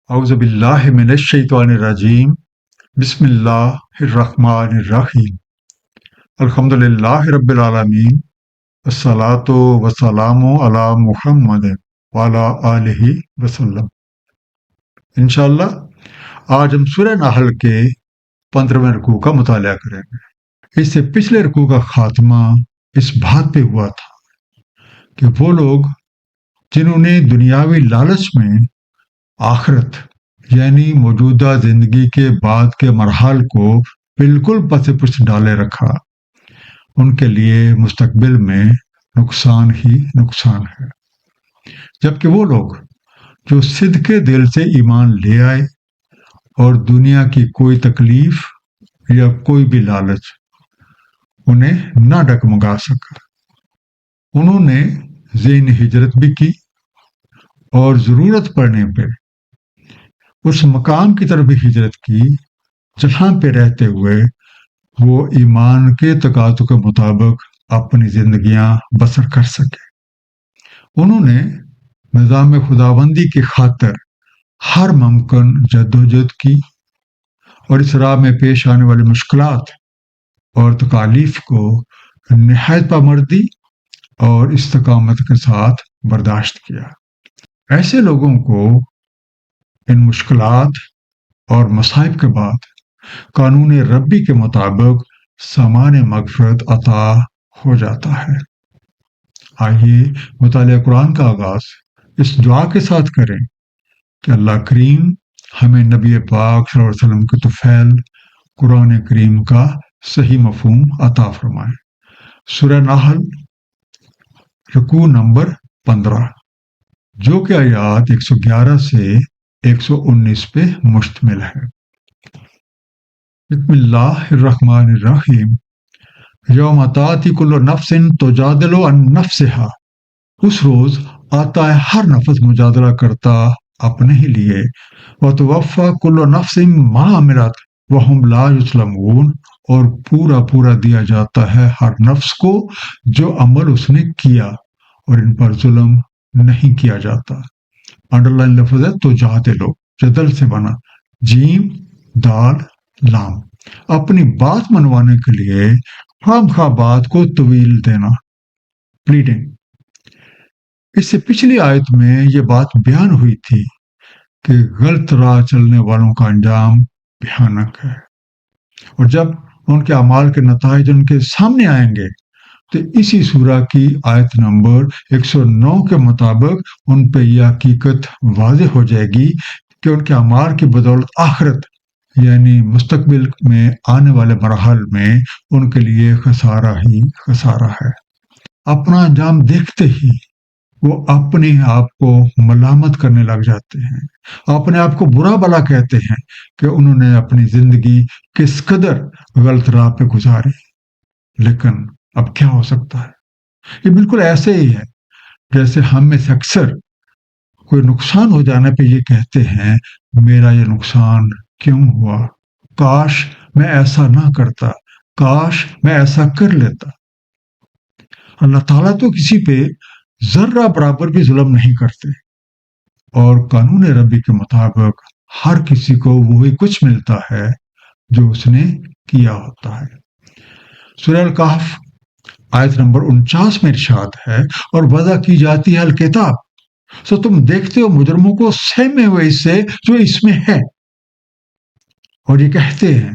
اعوذ باللہ من الشیطان الرجیم بسم اللہ الرحمن الرحیم الحمد للہ رب العالمین الصلاۃ والسلام علی محمد وعلی آلہ وسلم۔ انشاءاللہ آج ہم سورہ نحل کے 15ویں رکوع کا مطالعہ کریں گے۔ اس سے پچھلے رکوع کا خاتمہ اس بات پہ ہوا تھا کہ وہ لوگ جنہوں نے دنیاوی لالچ میں آخرت یعنی موجودہ زندگی کے بعد کے مراحل کو بالکل پس پش ڈالے رکھا، ان کے لیے مستقبل میں نقصان ہی نقصان ہے، جبکہ وہ لوگ جو صدقے دل سے ایمان لے آئے اور دنیا کی کوئی تکلیف یا کوئی بھی لالچ انہیں نہ ڈگمگا سکا، انہوں نے ذہن ہجرت بھی کی اور ضرورت پڑنے پہ اس مقام کی طرف بھی ہجرت کی جہاں پہ رہتے ہوئے وہ ایمان کے تقاضوں کے مطابق اپنی زندگیاں بسر کر سکے۔ انہوں نے نظام خداوندی کی خاطر ہر ممکن جدوجہد کی اور اس راہ میں پیش آنے والی مشکلات اور تکالیف کو نہایت پامردی اور استقامت کے ساتھ برداشت کیا۔ ایسے لوگوں کو ان مشکلات اور مصائب کے بعد قانون ربی کے مطابق سامان مغفرت عطا ہو جاتا ہے۔ آئیے مطالعہ قرآن کا آغاز اس دعا کے ساتھ کریں کہ اللہ کریم ہمیں نبی پاک صلی اللہ علیہ وسلم کے طفیل قرآن کریم کا صحیح مفہوم عطا فرمائے۔ سورہ نحل رکوع نمبر 15 جو کہ آیات 111 سے 119 پہ مشتمل ہے۔ بسم اللہ الرحمن الرحیم۔ یوم تاتی کل نفس تجادل عن نفسها، اس روز آتا ہے ہر نفس مجادلہ کرتا اپنے ہی لیے، وتوفی کل نفس ما عملت وہم لا یظلمون، اور پورا دیا جاتا ہے ہر نفس کو جو عمل اس نے کیا اور ان پر ظلم نہیں کیا جاتا۔ انڈر لائن لفظ ہے تو جاتے لو، جدل سے بنا، جیم دال لام، اپنی بات منوانے کے لیے خام خواہ بات کو طویل دینا، پلیڈنگ۔ اس سے پچھلی آیت میں یہ بات بیان ہوئی تھی کہ غلط راہ چلنے والوں کا انجام بھیانک ہے، اور جب ان کے اعمال کے نتائج ان کے سامنے آئیں گے تو اسی سورہ کی آیت نمبر 109 کے مطابق ان پہ یہ حقیقت واضح ہو جائے گی کہ ان کے اعمال کی بدولت آخرت یعنی مستقبل میں آنے والے مراحل میں ان کے لیے خسارہ ہی خسارہ ہے۔ اپنا انجام دیکھتے ہی وہ اپنے آپ کو ملامت کرنے لگ جاتے ہیں، اپنے آپ کو برا بھلا کہتے ہیں کہ انہوں نے اپنی زندگی کس قدر غلط راہ پہ گزاری۔ لیکن اب کیا ہو سکتا ہے؟ یہ بالکل ایسے ہی ہے جیسے ہم میں سے اکثر کوئی نقصان ہو جانے پہ یہ کہتے ہیں میرا یہ نقصان کیوں ہوا، کاش میں ایسا نہ کرتا، کاش میں ایسا کر لیتا۔ اللہ تعالیٰ تو کسی پہ ذرہ برابر بھی ظلم نہیں کرتے، اور قانون ربی کے مطابق ہر کسی کو وہی کچھ ملتا ہے جو اس نے کیا ہوتا ہے۔ سورہ الکہف آیت نمبر 49 میں ارشاد ہے، اور وضع کی جاتی ہے الکتاب، سو تم دیکھتے ہو مجرموں کو سہمے ہوئے اس سے جو اس میں ہے، اور یہ کہتے ہیں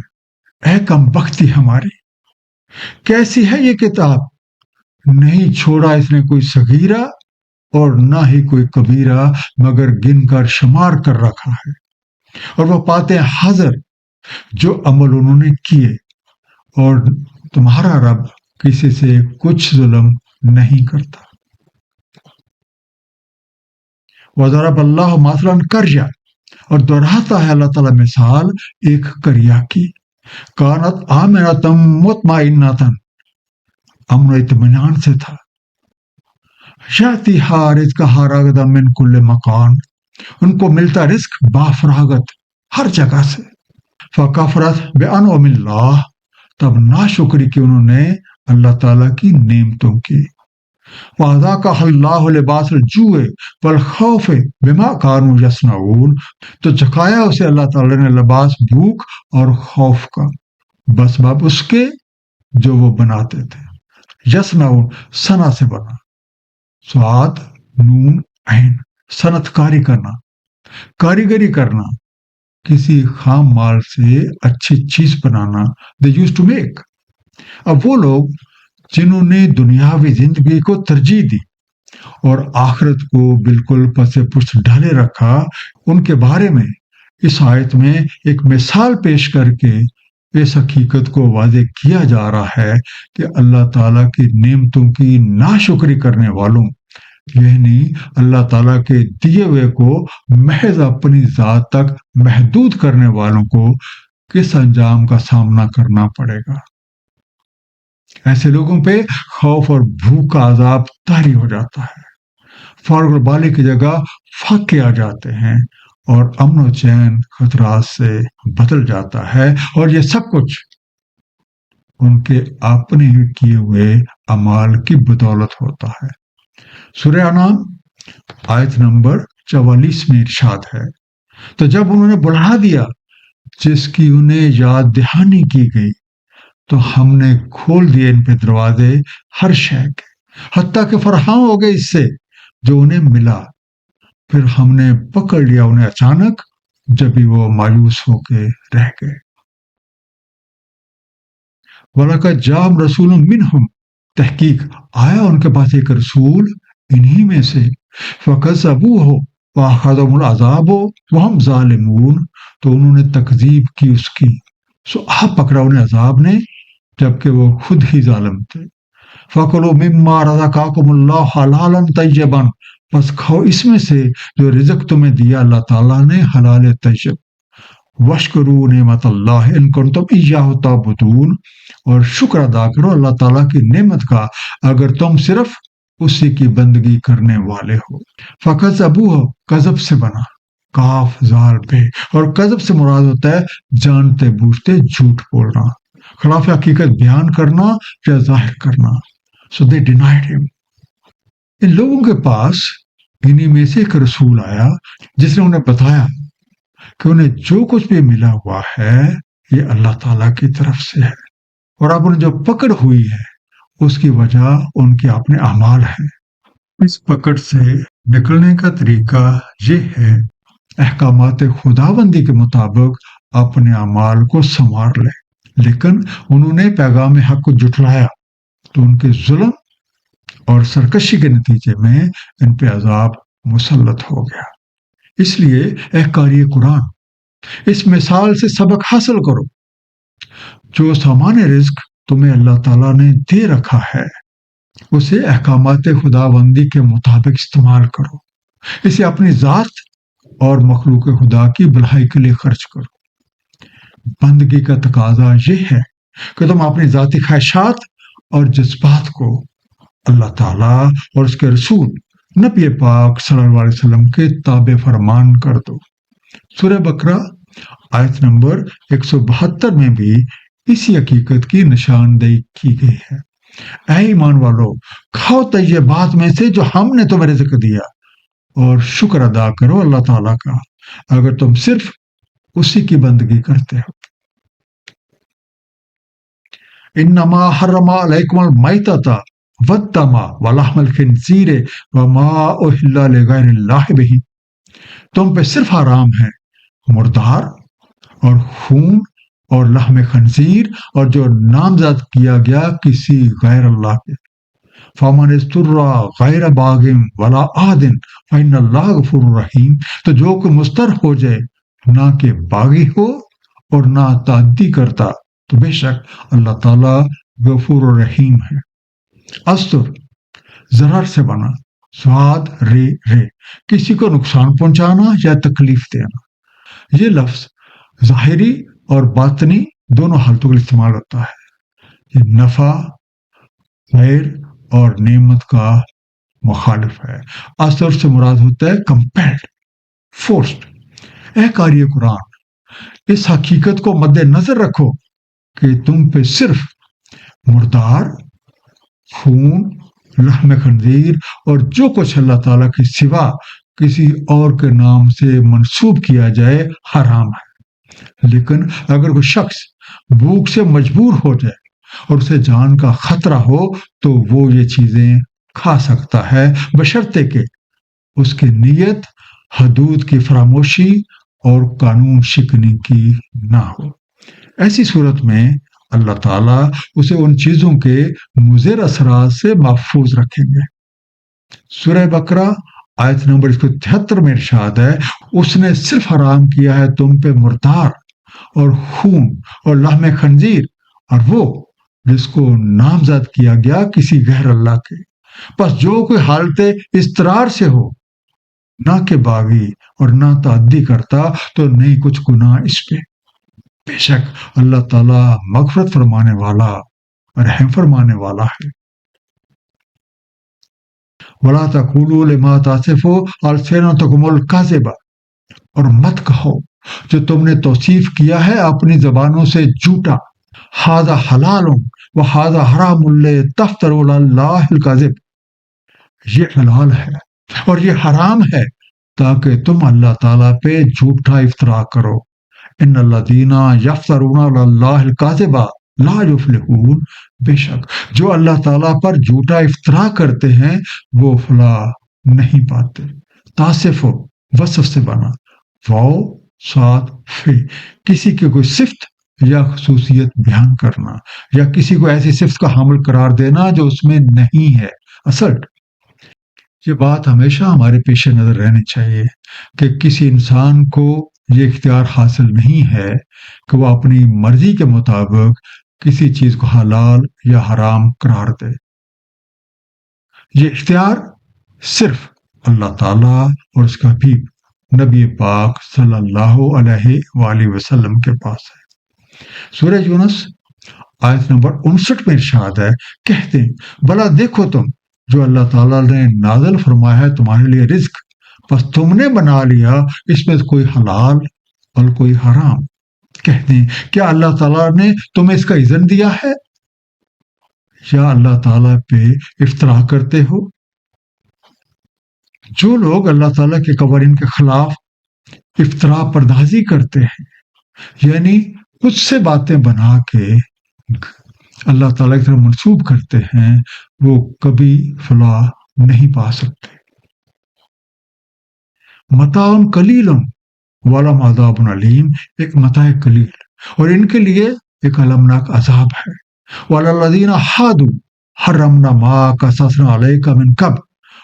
اے کم بختی ہماری، کیسی ہے یہ کتاب، نہیں چھوڑا اس نے کوئی صغیرہ اور نہ ہی کوئی کبیرہ مگر گن کر شمار کر رکھا ہے، اور وہ پاتے ہیں حاضر جو عمل انہوں نے کیے، اور تمہارا رب کسی سے کچھ ظلم نہیں کرتا۔ وضرب اللہ مثلا قریہ، اور دہراتا ہے اللہ تعالیٰ مثال ایک قریہ کی، کانت آمنۃ مطمئنۃ، امن و اطمینان سے تھا، یاتیہا رزقہا رغدا من کل مکان، ان کو ملتا رزق بافراغت ہر جگہ سے، فکفرت بانعم اللہ، تب ناشکری کی انہوں نے اللہ تعالیٰ کی نعمتوں کی، وَأَذَاقَهَا اللَّهُ لِبَاسَ الْجُوعِ وَالْخَوْفِ بِمَا كَانُوا يَصْنَعُونَ، تو چکھایا اسے اللہ تعالیٰ نے لباس بھوک اور خوف کا بسبب اس کے جو وہ بناتے تھے. یصنعون صنع سے بنا، سعاد نون عین، صنعت کاری کرنا، کاریگری کرنا، کسی خام مال سے اچھی چیز بنانا. They use to make. اب وہ لوگ جنہوں نے دنیاوی زندگی کو ترجیح دی اور آخرت کو بالکل پس پشت ڈالے رکھا، ان کے بارے میں اس آیت میں ایک مثال پیش کر کے اس حقیقت کو واضح کیا جا رہا ہے کہ اللہ تعالیٰ کی نعمتوں کی ناشکری کرنے والوں، یعنی اللہ تعالیٰ کے دیے ہوئے کو محض اپنی ذات تک محدود کرنے والوں کو کس انجام کا سامنا کرنا پڑے گا. ایسے لوگوں پہ خوف اور بھوک کا عذاب طاری ہو جاتا ہے، فارغ البالی کی جگہ فاقے آ جاتے ہیں اور امن و چین خطرات سے بدل جاتا ہے، اور یہ سب کچھ ان کے اپنے ہی کیے ہوئے اعمال کی بدولت ہوتا ہے. سورہ انعام آیت نمبر 44 میں ارشاد ہے، تو جب انہوں نے بڑھا دیا جس کی انہیں یاد دہانی کی گئی تو ہم نے کھول دیے ان پہ دروازے ہر شے کے، حتیٰ کہ فرحاں ہو گئے اس سے جو انہیں ملا. پھر ہم نے پکڑ لیا انہیں اچانک جب بھی وہ مایوس ہو کے رہ گئے. وَلَقَدْ جَاءَهُمْ رَسُولٌ مِّنْهُمْ، تحقیق آیا ان کے پاس ایک رسول انہی میں سے، فَكَذَّبُوهُ وَأَخَذَهُمُ الْعَذَابُ وَهُمْ ظَالِمُونَ، تو انہوں نے تکذیب کی اس کی، سو پکڑا انہیں عذاب نے جبکہ وہ خود ہی ظالم تھے. فَكُلُوا مِمَّا رَزَقَكُمُ اللَّهُ حَلَالًا طَيِّبًا، بس کھاؤ اس میں سے جو رزق تمہیں دیا اللہ تعالیٰ نے حلال طیب. وَاشْكُرُوا نِعْمَتَ اللَّهِ إِن كُنتُمْ إِيَّاهُ تَعْبُدُونَ، اور شکر ادا کرو اللہ تعالیٰ کی نعمت کا اگر تم صرف اسی کی بندگی کرنے والے ہو. فَكَذَّبُوهُ، کذب سے بنا، کاف زال بے، اور کذب سے مراد ہوتا ہے جانتے بوجھتے جھوٹ بولنا، خلاف حقیقت بیان کرنا یا ظاہر کرنا. So they denied him. ان لوگوں کے پاس انہی میں سے ایک رسول آیا جس نے انہیں بتایا کہ انہیں جو کچھ بھی ملا ہوا ہے یہ اللہ تعالیٰ کی طرف سے ہے، اور اب انہیں جو پکڑ ہوئی ہے اس کی وجہ ان کے اپنے اعمال ہیں. اس پکڑ سے نکلنے کا طریقہ یہ ہے احکامات خداوندی کے مطابق اپنے اعمال کو سنوار لیں. لیکن انہوں نے پیغام حق کو جھٹلایا تو ان کے ظلم اور سرکشی کے نتیجے میں ان پہ عذاب مسلط ہو گیا. اس لیے اے قاری قرآن، اس مثال سے سبق حاصل کرو. جو سامان رزق تمہیں اللہ تعالیٰ نے دے رکھا ہے اسے احکامات خداوندی کے مطابق استعمال کرو. اسے اپنی ذات اور مخلوق خدا کی بھلائی کے لیے خرچ کرو. بندگی کا تقاضا یہ ہے کہ تم اپنی ذاتی خواہشات اور جذبات کو اللہ تعالیٰ اور اس کے رسول نبی پاک صلی اللہ علیہ وسلم کے تابع فرمان کر دو. سورہ بقرہ آیت نمبر 172 میں بھی اسی حقیقت کی نشاندہی کی گئی ہے. اے ایمان والو، کھاؤ طیبات میں سے جو ہم نے تمہیں رزق دیا، اور شکر ادا کرو اللہ تعالیٰ کا اگر تم صرف اسی کی بندگی کرتے ہو. انما حرم علیکم المیتۃ والدم ولحم الخنزیر وما اہل لغیر اللہ بہ، تم پہ صرف حرام ہے مردار اور خون اور لحم خنزیر اور جو نامزد کیا گیا کسی غیر اللہ کے. فمن اضطر غیر باغ ولا عاد فإن اللہ غفور رحیم، تو جو کوئی مضطر ہو جائے نہ کہ باغی ہو اور نہ تعدی کرتا تو بے شک اللہ تعالیٰ غفور و رحیم ہے. استر ضرر سے بنا، سواد رے رے، کسی کو نقصان پہنچانا یا تکلیف دینا. یہ لفظ ظاہری اور باطنی دونوں حالتوں کے لیے استعمال ہوتا ہے. یہ نفع، خیر اور نعمت کا مخالف ہے. اثر سے مراد ہوتا ہے کمپیلڈ، فورسڈ. اے قاری قرآن، اس حقیقت کو مد نظر رکھو کہ تم پہ صرف مردار، خون لحم خنزیر اور جو کچھ اللہ تعالیٰ کے سوا کسی اور کے نام سے منسوب کیا جائے حرام ہے۔ لیکن اگر کوئی شخص بھوک سے مجبور ہو جائے اور اسے جان کا خطرہ ہو تو وہ یہ چیزیں کھا سکتا ہے، بشرطے کہ اس کی نیت حدود کی فراموشی اور قانون شکنی کی نہ ہو۔ ایسی صورت میں اللہ تعالیٰ اسے ان چیزوں کے مضر اثرات سے محفوظ رکھیں گے۔ سورہ بقرہ آیت نمبر 173 میں ارشاد ہے، اس نے صرف حرام کیا ہے تم پہ مردار اور خون اور لحم خنزیر اور وہ جس کو نامزد کیا گیا کسی غیر اللہ کے، پس جو کوئی حالت اضطرار سے ہو نہ کہ باغی اور نہ تعدی کرتا تو نہیں کچھ گناہ اس پہ۔ بے شک اللہ تعالیٰ مغفرت فرمانے والا اور رحم فرمانے والا ہے۔ وَلَا تَقُولُوا لِمَا تَصِفُ أَلْسِنَتُكُمُ الْكَذِبَ، اور مت کہو جو تم نے توصیف کیا ہے اپنی زبانوں سے جھوٹا، ھذا حلال وھذا حرام لتفتروا علی اللہ الکذب، یہ حلال ہے اور یہ حرام ہے تاکہ تم اللہ تعالیٰ پہ جھوٹا افطرا کرو۔ ان الذین یفترون علی اللہ الکذب لا یفلحون، بے شک جو اللہ تعالیٰ پر جھوٹا افطرا کرتے ہیں وہ فلاح نہیں پاتے۔ تاصف وصف سے بنا، واو ساتھ فی، کسی کی کوئی صفت یا خصوصیت بیان کرنا یا کسی کو ایسی صفت کا حامل قرار دینا جو اس میں نہیں ہے۔ اصل یہ بات ہمیشہ ہمارے پیش نظر رہنی چاہیے کہ کسی انسان کو یہ اختیار حاصل نہیں ہے کہ وہ اپنی مرضی کے مطابق کسی چیز کو حلال یا حرام قرار دے۔ یہ اختیار صرف اللہ تعالیٰ اور اس کا حبیب نبی پاک صلی اللہ علیہ وآلہ وسلم کے پاس ہے۔ سورہ یونس آیت نمبر 59 میں ارشاد ہے، کہتے ہیں بھلا دیکھو تم جو اللہ تعالیٰ نے نازل فرمایا ہے تمہارے لیے رزق، بس تم نے بنا لیا اس میں کوئی حلال اور کوئی حرام۔ کہتے ہیں کیا اللہ تعالیٰ نے تمہیں اس کا اذن دیا ہے یا اللہ تعالیٰ پہ افطرا کرتے ہو؟ جو لوگ اللہ تعالیٰ کے قوانین کے خلاف افطرا پردازی کرتے ہیں، یعنی کچھ سے باتیں بنا کے اللہ تعالیٰ کی طرف منسوب کرتے ہیں، وہ کبھی فلاح نہیں پا سکتے۔ متاع قلیل ولہم عذاب علیم، ایک متاع قلیل اور ان کے لیے ایک المناک عذاب ہے۔ وعلی الذین ھادوا حرمنا ما قصصنا علیک من قبل،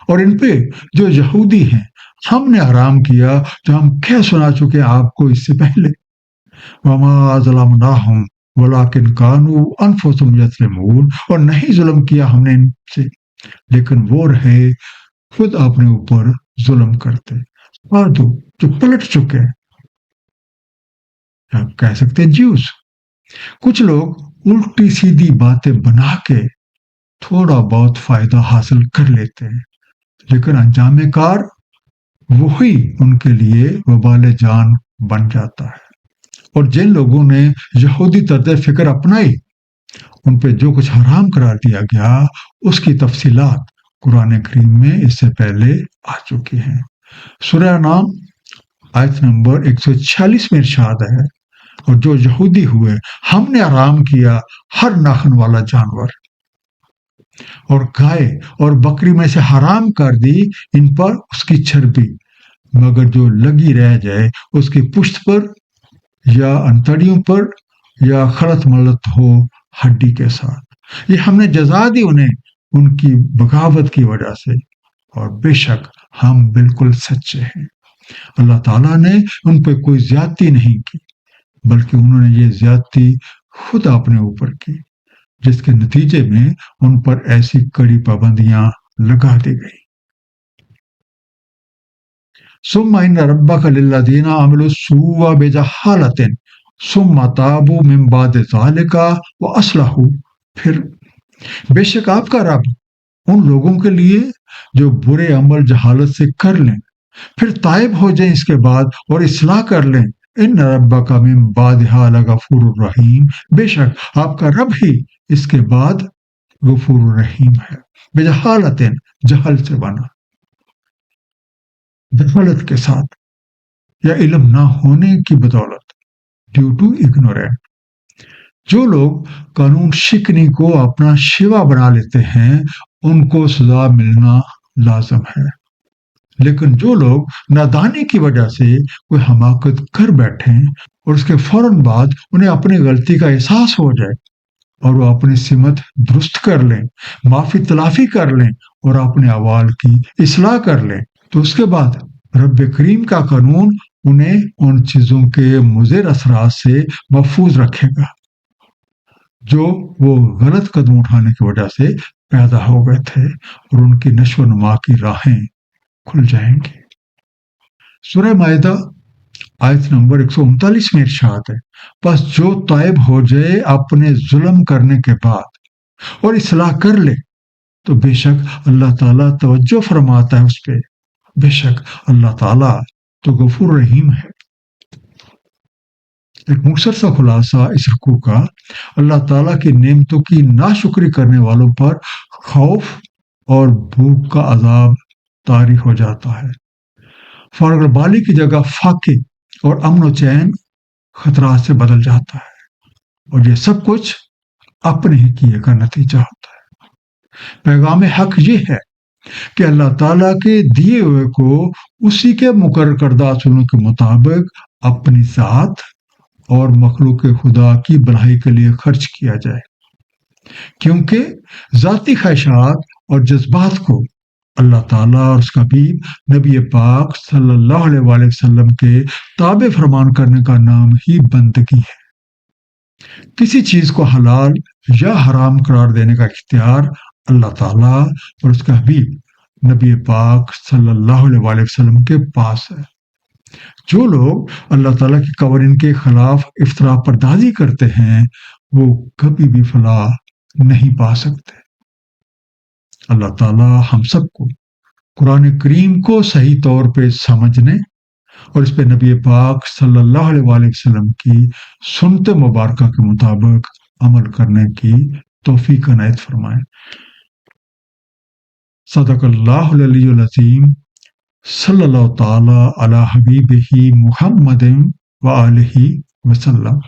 اور ان پہ جو یہودی ہیں ہم نے حرام کیا جو ہم کہہ سنا چکے آپ کو اس سے پہلے۔ وما ظلمناہم ولکن کانوا انفسہم یظلمون، اور نہیں ظلم کیا ہم نے ان سے لیکن وہ رہے خود اپنے اوپر ظلم کرتے۔ آدو جو پلٹ چکے، آپ کہہ سکتے جیوز۔ کچھ لوگ الٹی سیدھی باتیں بنا کے تھوڑا بہت فائدہ حاصل کر لیتے ہیں، لیکن انجام کار وہی ان کے لیے وبال جان بن جاتا ہے۔ اور جن لوگوں نے یہودی طرز فکر اپنائی ان پہ جو کچھ حرام قرار دیا گیا اس کی تفصیلات قرآن کریم میں اس سے پہلے آ چکی ہیں۔ سورہ انعام آیت نمبر 146 میں ارشاد ہے، اور جو یہودی ہوئے ہم نے حرام کیا ہر ناخن والا جانور اور گائے اور بکری میں سے حرام کر دی ان پر اس کی چربی، مگر جو لگی رہ جائے اس کی پشت پر یا انتڑیوں پر یا خلط ملط ہو ہڈی کے ساتھ، یہ ہم نے جزا دی انہیں ان کی بغاوت کی وجہ سے، اور بے شک ہم بالکل سچے ہیں۔ اللہ تعالیٰ نے ان پہ کوئی زیادتی نہیں کی بلکہ انہوں نے یہ زیادتی خود اپنے اوپر کی، جس کے نتیجے میں ان پر ایسی کڑی پابندیاں لگا دی گئی۔ ثم ان ربک للذین عملوا السوء بجہالۃ ثم تابوا من بعد ذلک واصلحوا، پھر بے شک آپ کا رب ان لوگوں کے لیے جو برے عمل جہالت سے کر لیں پھر تائب ہو جائیں اس کے بعد اور اصلاح کر لیں، ان ربک من بعدھا لغفور رحیم، بے شک آپ کا رب ہی اس کے بعد غفور الرحیم ہے. بجہالت، جہل سے بنا، جہالت کے ساتھ یا علم نہ ہونے کی بدولت، ڈیو ٹو اگنورینٹ. جو لوگ قانون شکنی کو اپنا شیوا بنا لیتے ہیں ان کو سزا ملنا لازم ہے. لیکن جو لوگ نادانی کی وجہ سے کوئی حماقت کر بیٹھیں اور اس کے فوراً بعد انہیں اپنی غلطی کا احساس ہو جائے اور وہ اپنی سمت درست کر لیں، معافی تلافی کر لیں اور اپنے اعمال کی اصلاح کر لیں، تو اس کے بعد رب کریم کا قانون انہیں ان چیزوں کے مضر اثرات سے محفوظ رکھے گا جو وہ غلط قدم اٹھانے کی وجہ سے پیدا ہو گئے تھے، اور ان کی نشو و نما کی راہیں کھل جائیں گی. سورہ مائدہ آیت نمبر 139 میں ارشاد ہے، پس جو تائب ہو جائے اپنے ظلم کرنے کے بعد اور اصلاح کر لے تو بے شک اللہ تعالیٰ توجہ فرماتا ہے اس پہ، بے شک اللہ تعالیٰ تو غفور رحیم ہے. ایک مختصر سا خلاصہ اس رکوع کا، اللہ تعالیٰ کی نعمتوں کی ناشکری کرنے والوں پر خوف اور بھوک کا عذاب طاری ہو جاتا ہے. فارغبالی کی جگہ فاقے اور امن و چین خطرات سے بدل جاتا ہے، اور یہ سب کچھ اپنے ہی کیے کا نتیجہ ہوتا ہے. پیغام حق یہ ہے کہ اللہ تعالیٰ کے دیے ہوئے کو اسی کے مقرر کردہ اصولوں کے مطابق اپنی ذات اور مخلوق خدا کی بھلائی کے لیے خرچ کیا جائے، کیونکہ ذاتی خواہشات اور جذبات کو اللہ تعالیٰ اور اس کا حبیب نبی پاک صلی اللہ علیہ وآلہ وسلم کے تابع فرمان کرنے کا نام ہی بندگی ہے. کسی چیز کو حلال یا حرام قرار دینے کا اختیار اللہ تعالیٰ اور اس کا حبیب نبی پاک صلی اللہ علیہ وآلہ وسلم کے پاس ہے. جو لوگ اللہ تعالیٰ کے قوانین کے خلاف افتراء پردازی کرتے ہیں وہ کبھی بھی فلاح نہیں پا سکتے. اللہ تعالیٰ ہم سب کو قرآن کریم کو صحیح طور پہ سمجھنے اور اس پہ نبی پاک صلی اللہ علیہ وآلہ وسلم کی سنت مبارکہ کے مطابق عمل کرنے کی توفیق عنایت فرمائے. صدق اللہ العلی العظیم. صلی اللہ تعالی علی حبیبہ محمد وآلہ وسلم.